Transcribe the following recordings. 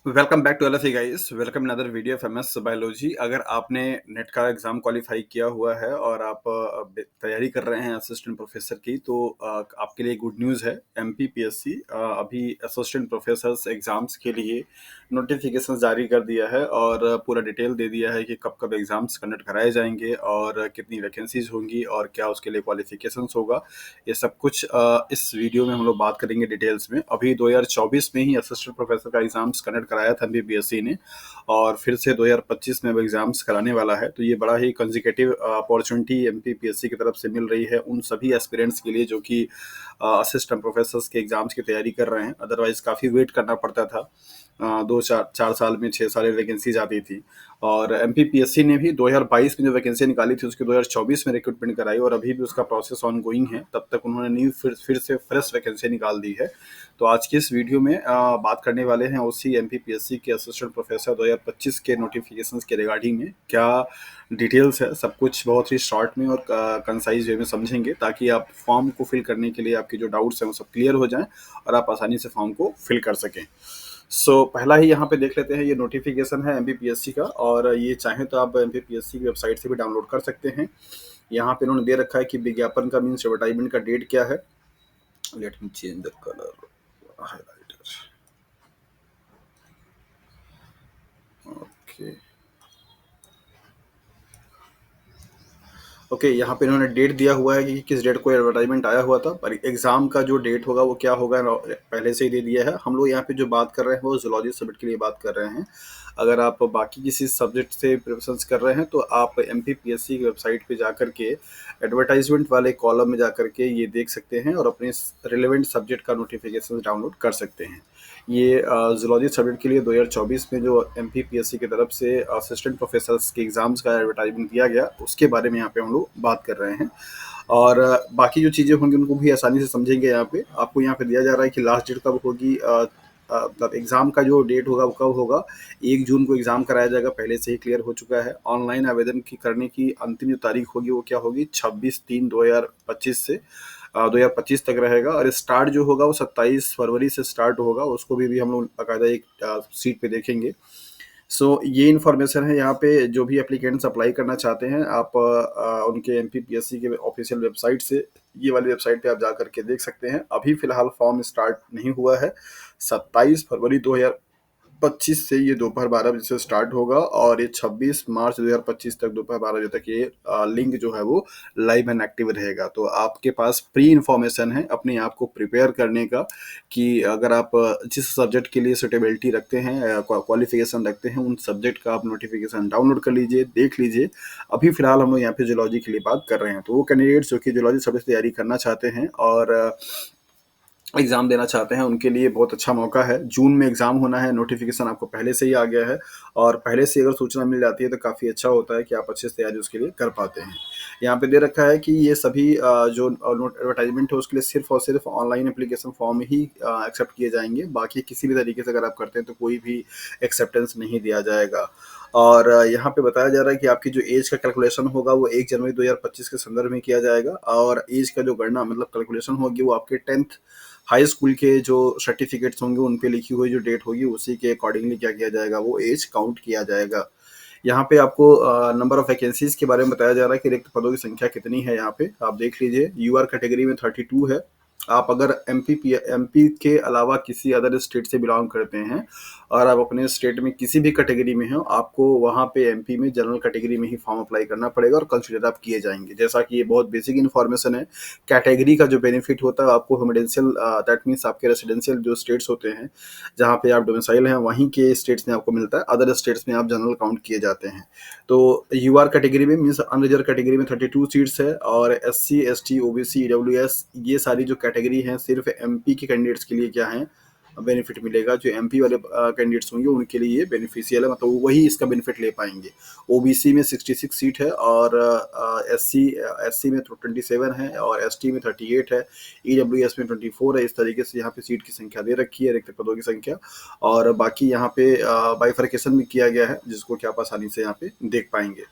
Welcome back to LSE guys. Welcome in other video of MS biology. अगर आपने net का exam qualify किया हुआ है और आप तैयारी कर रहे हैं असिस्टेंट प्रोफेसर की, तो आपके लिए गुड न्यूज़ है। एमपीपीएससी अभी असिस्टेंट प्रोफेसर्स एग्जाम्स के लिए नोटिफिकेशन जारी कर दिया है और पूरा डिटेल दे दिया है कि कब कब एग्जाम्स कंडक्ट कराए जाएंगे और कितनी वैकेंसीज होंगी और क्या उसके लिए क्वालिफिकेशंस होगा। ये सब कुछ इस वीडियो में हम लोग बात करेंगे डिटेल्स में। अभी 2024 में ही असिस्टेंट प्रोफेसर का एग्जाम्स कंडक्ट कराया था एमपीपीएससी ने, और फिर से 2025 में अब एग्जाम्स कराने वाला है। तो ये बड़ा ही कंजिकेटिव अपॉर्चुनिटी एमपीपीएससी की तरफ से मिल रही है उन सभी एस्पिरेंट्स के लिए जो कि असिस्टेंट प्रोफेसर्स के एग्जाम्स की तैयारी कर रहे हैं। अदरवाइज काफ़ी वेट करना पड़ता था। दो चार चार साल में 6 साल वैकेंसी जाती थी। और एमपीपीएससी ने भी 2022 में जो वैकेंसी निकाली थी उसके 2024 में रिक्रूटमेंट कराई, और अभी भी उसका प्रोसेस ऑन गोइंग है। तब तक उन्होंने न्यू फिर से फ्रेश वैकेंसी निकाल दी है। तो आज की इस वीडियो में बात करने वाले हैं उसी एमपीपीएससी के असिस्टेंट प्रोफेसर 2025 के नोटिफिकेशंस के रिगार्डिंग में क्या डिटेल्स है। सब कुछ बहुत ही शॉर्ट में और कंसाइज वे में समझेंगे, ताकि आप फॉर्म को फिल करने के लिए आपके जो डाउट्स हैं वो सब क्लियर हो जाएं और आप आसानी से फॉर्म को फिल कर सकें। पहला ही यहाँ पे देख लेते हैं। ये नोटिफिकेशन है एमपीपीएससी का, और ये चाहें तो आप एमपीपीएससी की वेबसाइट से भी डाउनलोड कर सकते हैं। यहाँ पे इन्होंने दे रखा है कि विज्ञापन का मीन्स एडवर्टाइजमेंट का डेट क्या है। Let me change the colour highlighter. Okay okay, यहाँ पे इन्होंने डेट दिया हुआ है कि किस डेट को एडवर्टाइजमेंट आया हुआ था, पर एग्जाम का जो डेट होगा वो क्या होगा पहले से ही दे दिया है। हम लोग यहाँ पे जो बात कर रहे हैं वो जूलॉजी सब्जेक्ट के लिए बात कर रहे हैं। अगर आप बाकी किसी सब्जेक्ट से प्रिपरेशन कर रहे हैं तो आप एमपीपीएससी की वेबसाइट पे जाकर के एडवर्टाइजमेंट वाले कॉलम में जाकर के ये देख सकते हैं और अपने रिलेवेंट सब्जेक्ट का नोटिफिकेशन डाउनलोड कर सकते हैं। ये जूलॉजी सब्जेक्ट के लिए 2024 में जो एमपीपीएससी की तरफ से असिस्टेंट प्रोफेसर्स के एग्जाम्स का एडवर्टाइजमेंट दिया गया उसके बारे में यहाँ पे हम लोग बात कर रहे हैं। और बाकी जो चीज़ें होंगी उनको भी आसानी से समझेंगे। यहाँ पे आपको यहाँ पे दिया जा रहा है कि लास्ट डेट कब होगी। मतलब एग्ज़ाम का जो डेट होगा वो कब होगा। 1 जून को एग्ज़ाम कराया जाएगा, पहले से ही क्लियर हो चुका है। ऑनलाइन आवेदन की करने की अंतिम जो तारीख होगी वो क्या होगी, 26/3/2025 से 2025 तक रहेगा। और स्टार्ट जो होगा वो 27 फरवरी से स्टार्ट होगा। उसको भी हम लोग बाकायदा एक सीट पे देखेंगे। ये इन्फॉर्मेशन है। यहाँ पे जो भी एप्लीकेंट्स अप्लाई करना चाहते हैं आप उनके एमपीपीएससी के ऑफिशियल वेबसाइट से, ये वाली वेबसाइट पे आप जा करके देख सकते हैं। अभी फिलहाल फॉर्म स्टार्ट नहीं हुआ है। 27 फरवरी 2025 से ये दोपहर 12 बजे से स्टार्ट होगा, और ये 26 मार्च 2025 तक दोपहर 12 बजे तक ये लिंक जो है वो लाइव एंड एक्टिव रहेगा। तो आपके पास प्री इन्फॉर्मेशन है अपने आप को प्रिपेयर करने का, कि अगर आप जिस सब्जेक्ट के लिए सुटेबिलिटी रखते हैं, क्वालिफिकेशन रखते हैं, उन सब्जेक्ट का आप नोटिफिकेशन डाउनलोड कर लीजिए, देख लीजिए। अभी फिलहाल हम लोग यहाँ पे जूलॉजी के लिए बात कर रहे हैं। तो वो कैंडिडेट्स जो कि जूलॉजी सब्जेक्ट तैयारी करना चाहते हैं और एग्ज़ाम देना चाहते हैं उनके लिए बहुत अच्छा मौका है। जून में एग्ज़ाम होना है, नोटिफिकेशन आपको पहले से ही आ गया है, और पहले से अगर सूचना मिल जाती है तो काफ़ी अच्छा होता है कि आप अच्छे से तैयारी उसके लिए कर पाते हैं। यहाँ पे दे रखा है कि ये सभी जो एडवर्टाइजमेंट है उसके लिए सिर्फ और सिर्फ ऑनलाइन एप्लीकेशन फॉर्म ही एक्सेप्ट किए जाएंगे। बाकी किसी भी तरीके से अगर आप करते हैं तो कोई भी एक्सेप्टेंस नहीं दिया जाएगा। और यहाँ पे बताया जा रहा है कि आपकी जो एज का कैलकुलेशन होगा वो 1 जनवरी 2025 के संदर्भ में किया जाएगा, और एज का जो गणना मतलब कैलकुलेशन होगी वो आपके 10th हाई स्कूल के जो सर्टिफिकेट्स होंगे उन पे लिखी हुई जो डेट होगी उसी के अकॉर्डिंगली क्या किया जाएगा, वो एज काउंट किया जाएगा। यहाँ पे आपको नंबर ऑफ वैकेंसीज के बारे में बताया जा रहा है कि रिक्त पदों की संख्या कितनी है। यहाँ पे आप देख लीजिए, यूआर कैटेगरी में 32 है। आप अगर एमपी के अलावा किसी अदर स्टेट से बिलोंग करते हैं और आप अपने स्टेट में किसी भी कैटेगरी में हो, आपको वहाँ पे एमपी में जनरल कैटेगरी में ही फॉर्म अप्लाई करना पड़ेगा और कंसिडर आप किए जाएंगे। जैसा कि ये बहुत बेसिक इन्फॉर्मेशन है। कैटेगरी का जो बेनिफिट होता है आपको हेमिडेंशियल, दैट मीन्स आपके रेसिडेंशियल जो स्टेट्स होते हैं जहाँ पे आप डोमिसाइल हैं वहीं के स्टेट्स में आपको मिलता है, अदर स्टेट्स में आप जनरल काउंट किए जाते हैं। तो यूआर कैटेगरी में मीन्स अनरिजर्व कैटेगरी में 32 सीट्स है, और एससी एसटी ओबीसी ईडब्ल्यूएस ये सारी जो कैटेगरी हैं सिर्फ एमपी के कैंडिडेट्स के लिए क्या है बेनिफिट मिलेगा। जो एमपी वाले कैंडिडेट्स होंगे उनके लिए ये बेनिफिशियल है, मतलब वही इसका बेनिफिट ले पाएंगे। ओबीसी में 66 सीट है, और एससी एससी में 27 है, और एसटी में 38 है, ईडब्ल्यूएस में 24 है। इस तरीके से यहाँ पे सीट की संख्या दे रखी है, रिक्त पदों की संख्या। और बाकी यहाँ पे बाइफर्केशन भी किया गया है जिसको कि आप आसानी से यहाँ पे देख पाएंगे।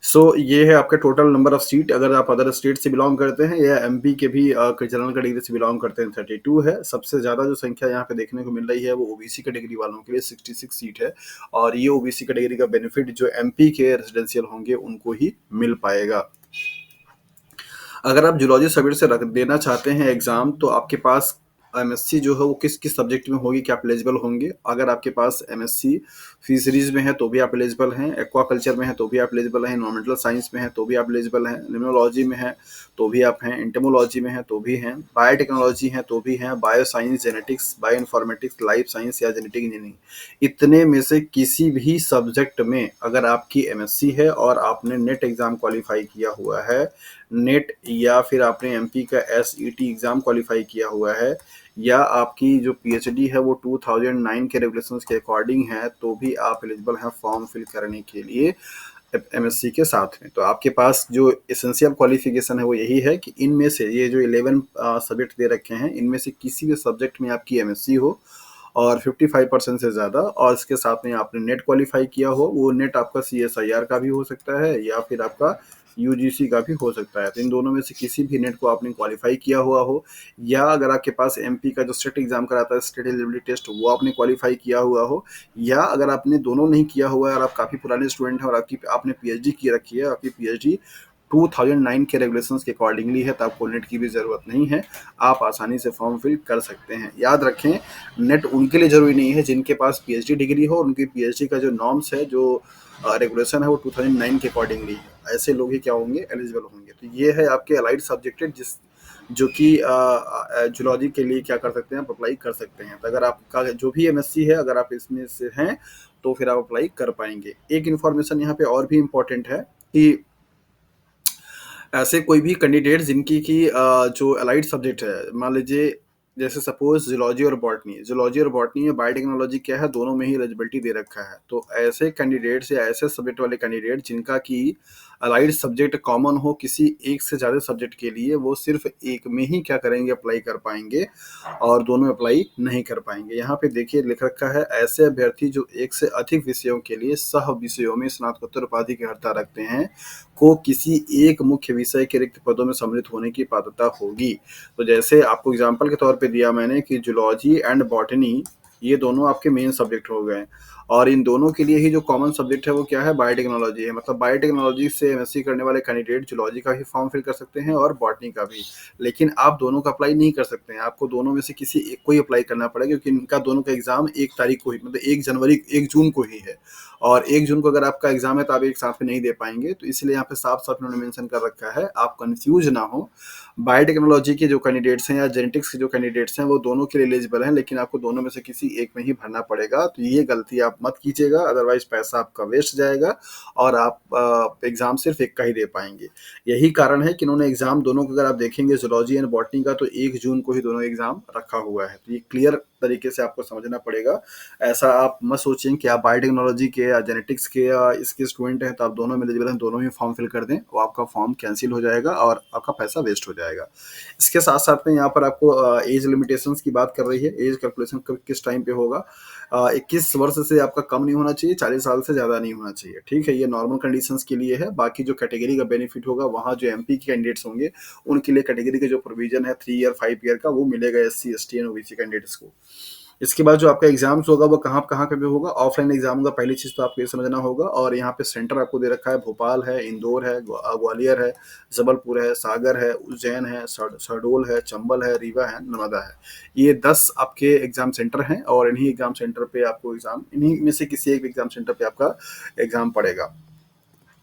सो ये है आपका टोटल नंबर ऑफ सीट। अगर आप अदर स्टेट से बिलोंग करते हैं या एमपी के भी जनरल कैटेगरी से बिलोंग करते हैं, 32 है। सबसे ज़्यादा जो संख्या यहाँ पे देखने को मिल रही है वो ओबीसी कैटेगरी वालों के लिए 66 सीट है, और ये ओबीसी कैटेगरी का बेनिफिट जो एमपी के रेजिडेंशियल होंगे उनको ही मिल पाएगा। अगर आप जूलॉजी सब्जेक्ट से रख देना चाहते हैं एग्जाम, तो आपके पास एमएससी जो है वो किस किस सब्जेक्ट में होगी, क्या आप एलिजिबल होंगे। अगर आपके पास एमएससी फिशरीज में है तो भी आप एलिजिबल हैं, एक्वाकल्चर में है तो भी आप एलिजिबल हैं, इन्वायरमेंटल साइंस में है तो भी आप एलिजिबल हैं, लिम्नोलॉजी में है तो भी आप हैं, एंटेमोलॉजी में है तो भी हैं, बायोटेक्नोलॉजी है तो भी हैं, bio science, genetics, bio informatics, life science या जेनेटिक इंजीनियरिंग, इतने में से किसी भी सब्जेक्ट में अगर आपकी एमएससी है और आपने नेट एग्जाम क्वालिफाई किया हुआ है, नेट या फिर आपने एमपी का एसईटी एग्जाम क्वालिफाई किया हुआ है, या आपकी जो पीएचडी है वो 2009 के रेगुलेशंस के अकॉर्डिंग है, तो भी आप एलिजिबल हैं फॉर्म फिल करने के लिए एमएससी के साथ में। तो आपके पास जो एसेंशियल क्वालिफिकेशन है वो यही है कि इनमें से ये जो 11 सब्जेक्ट दे रखे हैं इनमें से किसी भी सब्जेक्ट में आपकी एमएससी हो और 55% से ज़्यादा, और इसके साथ में आपने नेट क्वालिफाई किया हो। वो नेट आपका सीएसआईआर का भी हो सकता है या फिर आपका यूजीसी का भी हो सकता है। तो इन दोनों में से किसी भी नेट को आपने क्वालिफाई किया हुआ हो, या अगर आपके पास एमपी का जो स्टेट एग्जाम कराता है स्टेट एलिजिबिलिटी टेस्ट वो आपने क्वालिफाई किया हुआ हो, या अगर आपने दोनों नहीं किया हुआ है और आप काफ़ी पुराने स्टूडेंट हैं और आपने पीएचडी की रखी है, आपकी पीएचडी 2009 के रेगुलेशंस के अकॉर्डिंगली है, तो आपको नेट की भी ज़रूरत नहीं है, आप आसानी से फॉर्म फिल कर सकते हैं। याद रखें, नेट उनके लिए ज़रूरी नहीं है जिनके पास पीएचडी डिग्री हो, उनकी पीएचडी का जो नॉर्म्स है, जो रेगुलेशन है वो 2009 के अकॉर्डिंगली है, ऐसे लोग ही क्या होंगे, एलिजिबल होंगे। तो ये है आपके अलाइड सब्जेक्टेड जिस जो कि जूलॉजी के लिए क्या कर सकते हैं, आप अप्लाई कर सकते हैं। तो अगर आपका जो भी एमएससी है अगर आप इसमें से हैं तो फिर आप अप्लाई कर पाएंगे। एक इन्फॉर्मेशन यहाँ पे और भी इम्पोर्टेंट है कि ऐसे कोई भी कैंडिडेट जिनकी की जो अलाइड सब्जेक्ट है, मान लीजिए जैसे सपोज जूलॉजी और बॉटनी या बायोटेक्नोलॉजी क्या है, दोनों में ही एलिजिबिलिटी दे रखा है। तो ऐसे कैंडिडेट्स या ऐसे सब्जेक्ट वाले कैंडिडेट जिनका की अलाइड सब्जेक्ट कॉमन हो किसी एक से ज़्यादा सब्जेक्ट के लिए, वो सिर्फ एक में ही क्या करेंगे, अप्लाई कर पाएंगे, और दोनों अप्लाई नहीं कर पाएंगे। यहाँ पे देखिए लिख रखा है, ऐसे अभ्यर्थी जो एक से अधिक विषयों के लिए सह विषयों में स्नातकोत्तर उपाधि की अर्हता रखते हैं को किसी एक मुख्य विषय के रिक्त पदों में सम्मिलित होने की पात्रता होगी। तो जैसे आपको एग्जाम्पल के तौर पे दिया मैंने कि जूलॉजी एंड बॉटनी ये दोनों आपके मेन सब्जेक्ट हो गए, और इन दोनों के लिए ही जो कॉमन सब्जेक्ट है वो क्या है, बायोटेक्नोलॉजी है। मतलब बायोटेक्नोलॉजी से एमएससी करने वाले कैंडिडेट जूलॉजी का भी फॉर्म फिल कर सकते हैं और बॉटनी का भी, लेकिन आप दोनों का अप्लाई नहीं कर सकते हैं, आपको दोनों में से किसी एक को ही अप्लाई करना पड़ेगा, क्योंकि इनका दोनों का एग्जाम 1 तारीख को ही, मतलब 1 जून को ही है, और 1 जून को अगर आपका एग्जाम है तो आप एक साथ में नहीं दे पाएंगे। तो इसलिए यहाँ पे साफ साफ इन्होंने मेंशन कर रखा है, आप कंफ्यूज ना हो। बायोटेक्नोलॉजी के जो कैंडिडेट्स हैं या जेनेटिक्स के जो कैंडिडेट्स हैं वो दोनों के लिए एलिजिबल हैं, लेकिन आपको दोनों में से किसी एक में ही भरना पड़ेगा। तो ये गलती आप मत कीजिएगा, अदरवाइज पैसा आपका वेस्ट जाएगा और आप एग्जाम सिर्फ एक का ही दे पाएंगे। यही कारण है कि इन्होंने एग्जाम दोनों को, अगर आप देखेंगे जूलॉजी एंड बॉटनी का, तो 1 जून को ही दोनों एग्जाम रखा हुआ है। तो ये क्लियर तरीके से आपको समझना पड़ेगा। ऐसा आप मत सोचें कि आप बायोटेक्नोलॉजी के या जेनेटिक्स के या इसके स्टूडेंट हैं तो आप दोनों में एलिजिबल हैं, दोनों ही फॉर्म फिल कर दें, वो आपका फॉर्म कैंसिल हो जाएगा और आपका पैसा वेस्ट हो जाएगा। इसके साथ साथ में यहाँ पर आपको एज लिमिटेशंस की बात कर रही है, एज कैलकुलेशन किस टाइम पे होगा। 21 वर्ष से आपका कम नहीं होना चाहिए, 40 साल से ज़्यादा नहीं होना चाहिए, ठीक है। ये नॉर्मल कंडीशंस के लिए है। बाकी जो कैटेगरी का बेनिफिट होगा वहाँ जो एमपी के कैंडिडेट्स होंगे उनके लिए कैटेगरी के जो प्रोविजन है 3 ईयर 5 ईयर का वो मिलेगा SC ST and OBC candidates को। इसके बाद जो आपका एग्जाम्स होगा वो कहाँ कहाँ पे भी होगा, ऑफलाइन एग्जाम होगा। पहली चीज़ तो आपको ये समझना होगा, और यहाँ पे सेंटर आपको दे रखा है, भोपाल है, इंदौर है, ग्वालियर है, जबलपुर है, सागर है, उज्जैन है, शहडोल है, चंबल है, रीवा है, नर्मदा है। ये 10 आपके एग्जाम सेंटर हैं, और इन्हीं एग्जाम सेंटर पे आपको एग्जाम, इन्हीं में से किसी एक एग्जाम सेंटर पे आपका एग्जाम पड़ेगा।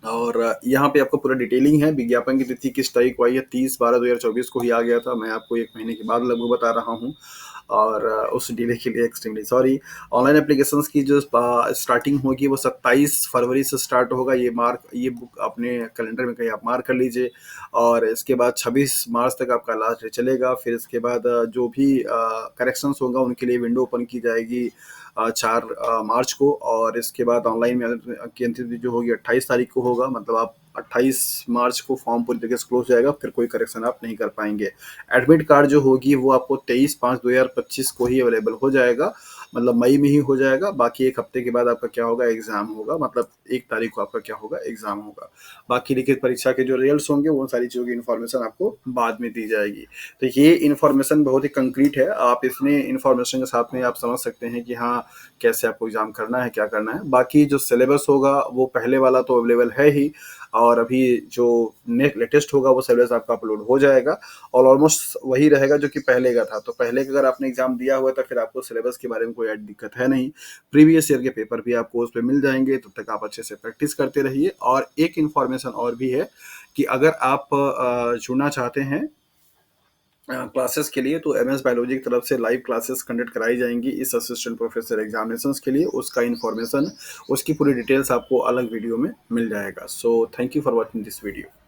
और यहाँ पे आपको पूरा डिटेलिंग है। विज्ञापन की तिथि किस तारीख को आई है, 30/12/2024 को ही आ गया था। मैं आपको 1 महीने के बाद लगभग बता रहा हूँ, और उस डिले के लिए एक्सट्रीमली सॉरी। ऑनलाइन एप्लीकेशंस की जो स्टार्टिंग होगी वो 27 फरवरी से स्टार्ट होगा। ये बुक अपने कैलेंडर में कहीं आप मार्क कर लीजिए, और इसके बाद 26 मार्च तक आपका लास्ट डे चलेगा। फिर इसके बाद जो भी करेक्शंस होगा उनके लिए विंडो ओपन की जाएगी 4 मार्च को, और इसके बाद ऑनलाइन में की अंतिम तिथि जो होगी 28 तारीख को होगा। मतलब आप 28 मार्च को फॉर्म पूरी तरीके से क्लोज हो जाएगा, फिर कोई करेक्शन आप नहीं कर पाएँगे। एडमिट कार्ड जो होगी वो आपको 23/5/2025 को ही अवेलेबल हो जाएगा, मतलब मई में ही हो जाएगा। बाकी 1 हफ्ते के बाद आपका क्या होगा, एग्ज़ाम होगा, मतलब 1 तारीख को आपका क्या होगा, एग्ज़ाम होगा। बाकी लिखित परीक्षा के जो रिजल्ट्स होंगे, वो सारी चीज़ों की इन्फॉर्मेशन आपको बाद में दी जाएगी। तो ये इन्फॉर्मेशन बहुत ही कंक्रीट है, आप इसमें इन्फॉर्मेशन के साथ में आप समझ सकते हैं कि हाँ, कैसे आपको एग्ज़ाम करना है, क्या करना है। बाकी जो सिलेबस होगा, वो पहले वाला तो अवेलेबल है ही, और अभी जो लेटेस्ट होगा वो सिलेबस आपका अपलोड हो जाएगा, और ऑलमोस्ट वही रहेगा जो कि पहले का था। तो पहले का अगर आपने एग्ज़ाम दिया हुआ है तो फिर आपको सिलेबस के बारे में कोई दिक्कत है नहीं। प्रीवियस ईयर के पेपर भी आपको उस पे मिल जाएँगे, तब तक आप अच्छे से प्रैक्टिस करते रहिए। और एक इन्फॉर्मेशन और भी है कि अगर आप जुड़ना चाहते हैं क्लासेस के लिए, तो एमएस बायोलॉजी की तरफ से लाइव क्लासेस कंडक्ट कराई जाएँगी इस असिस्टेंट प्रोफेसर एग्ज़ामिनेशंस के लिए। उसका इन्फॉर्मेशन, उसकी पूरी डिटेल्स आपको अलग वीडियो में मिल जाएगा। So thank you for watching this video.